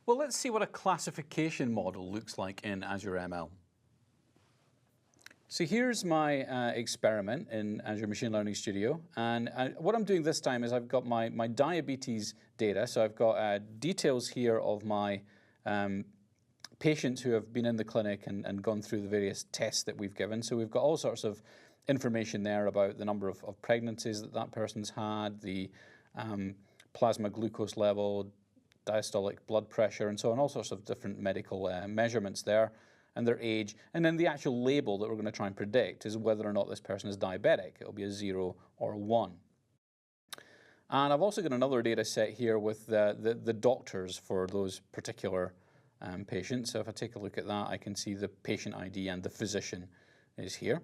Well, let's see what a classification model looks like in Azure ML. So here's my experiment in Azure Machine Learning Studio, and what I'm doing this time is I've got my diabetes data. So I've got details here of my patients who have been in the clinic and gone through the various tests that we've given. So we've got all sorts of information there about the number of pregnancies that person's had, the plasma glucose level, diastolic blood pressure, and so on, all sorts of different medical measurements there, and their age. And then the actual label that we're going to try and predict is whether or not this person is diabetic. It'll be a 0 or a 1. And I've also got another data set here with the doctors for those particular patients. So if I take a look at that, I can see the patient ID and the physician is here.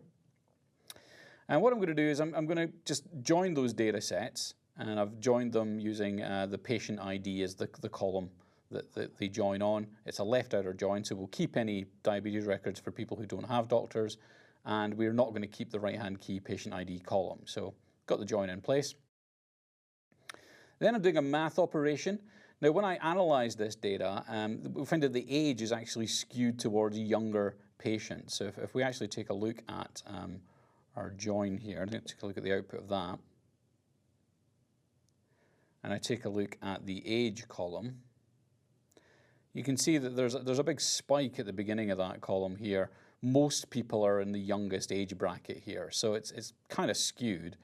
And what I'm going to do is I'm going to just join those data sets, and I've joined them using the patient ID as the column that they join on. It's a left outer join, so we'll keep any diabetes records for people who don't have doctors, and we're not going to keep the right-hand key patient ID column. So got the join in place. Then I'm doing a math operation. Now, when I analyze this data, we find that the age is actually skewed towards younger patients. So if we actually take a look at our join here, let's take a look at the output of that, and I take a look at the age column, you can see that there's a big spike at the beginning of that column here. Most people are in the youngest age bracket here, so it's kind of skewed,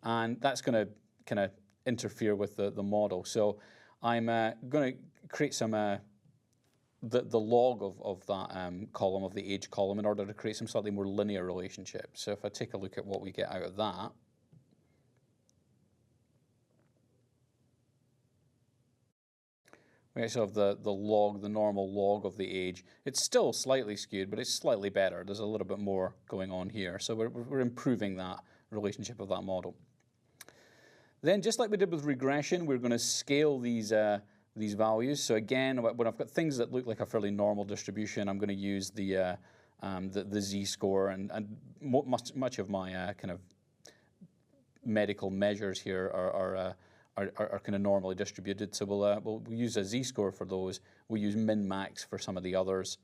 and that's going to kind of interfere with the model. So I'm going to create some the log of that column, of the age column, in order to create some slightly more linear relationships. So if I take a look at what we get out of that, we actually have the log, the normal log of the age. It's still slightly skewed, but it's slightly better. There's a little bit more going on here. So we're improving that relationship of that model. Then, just like we did with regression, we're going to scale these values. So again, when I've got things that look like a fairly normal distribution, I'm going to use the z-score, and much of my kind of medical measures here are kind of normally distributed. So we'll use a z-score for those. We'll use min-max for some of the others.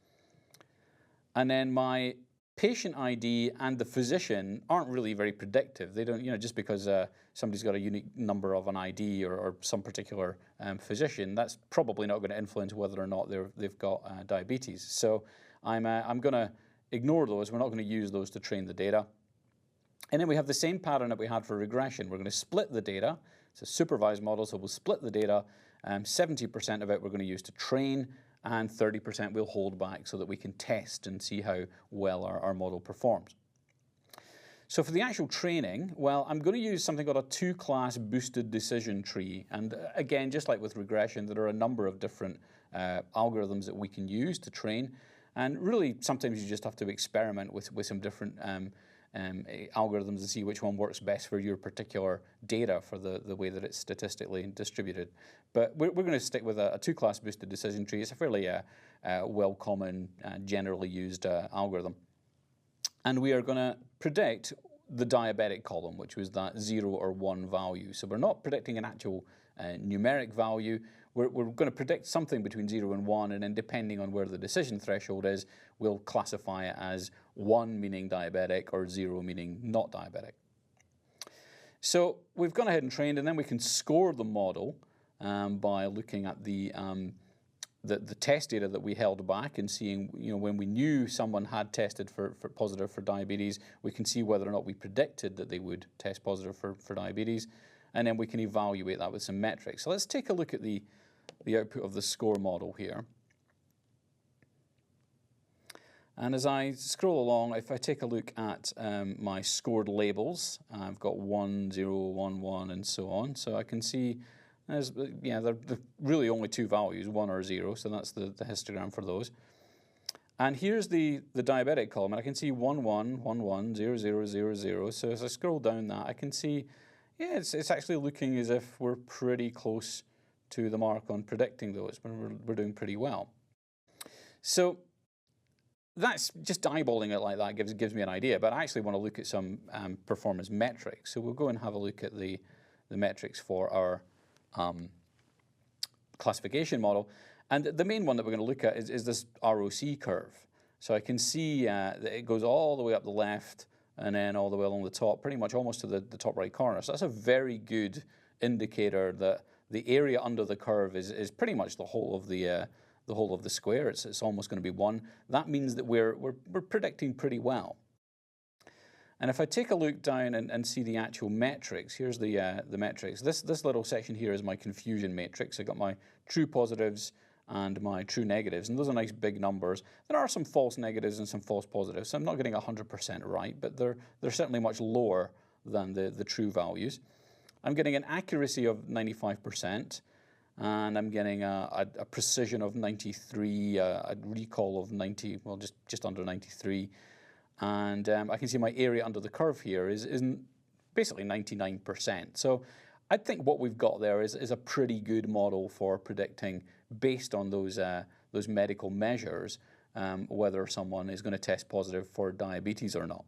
And then my patient ID and the physician aren't really very predictive. They don't, just because somebody's got a unique number of an ID or some particular physician, that's probably not going to influence whether or not they've got diabetes. So I'm going to ignore those. We're not going to use those to train the data. And then we have the same pattern that we had for regression. We're going to split the data. It's a supervised model, so we'll split the data. 70% of it we're going to use to train, and 30% we'll hold back so that we can test and see how well our model performs. So for the actual training, well, I'm going to use something called a two-class boosted decision tree. And again, just like with regression, there are a number of different algorithms that we can use to train. And really, sometimes you just have to experiment with some different algorithms to see which one works best for your particular data for the way that it's statistically distributed. But we're going to stick with a two-class boosted decision tree. It's a fairly well-common, generally used algorithm. And we are going to predict the diabetic column, which was that 0 or 1 value. So we're not predicting an actual numeric value. We're going to predict something between 0 and 1, and then depending on where the decision threshold is, we'll classify it as 1 meaning diabetic or 0 meaning not diabetic. So we've gone ahead and trained, and then we can score the model by looking at the test data that we held back and seeing, when we knew someone had tested for positive for diabetes, we can see whether or not we predicted that they would test positive for diabetes, and then we can evaluate that with some metrics. So let's take a look at the output of the score model here. And as I scroll along, if I take a look at my scored labels, I've got 1, 0, 1, 1, and so on. So I can see they're really only two values, 1 or 0, so that's the histogram for those. And here's the diabetic column, and I can see 1, 1, 1, 1, 0, 0, 0, 0. So as I scroll down that, I can see, it's actually looking as if we're pretty close to the mark on predicting those, but we're doing pretty well. So that's just eyeballing it like that gives me an idea, but I actually want to look at some performance metrics. So we'll go and have a look at the metrics for our classification model. And the main one that we're going to look at is this ROC curve. So I can see that it goes all the way up the left and then all the way along the top, pretty much almost to the top right corner. So that's a very good indicator that the area under the curve is pretty much the whole of the square. It's almost going to be 1. That means that we're predicting pretty well. And if I take a look down and see the actual metrics, here's the metrics. This little section here is my confusion matrix. I got my true positives and my true negatives, and those are nice big numbers. There are some false negatives and some false positives, so I'm not getting 100% right, but they're certainly much lower than the true values. I'm getting an accuracy of 95%, and I'm getting a precision of 93, a recall of 90, well, just under 93. And I can see my area under the curve here is basically 99%. So I think what we've got there is a pretty good model for predicting, based on those medical measures, whether someone is going to test positive for diabetes or not.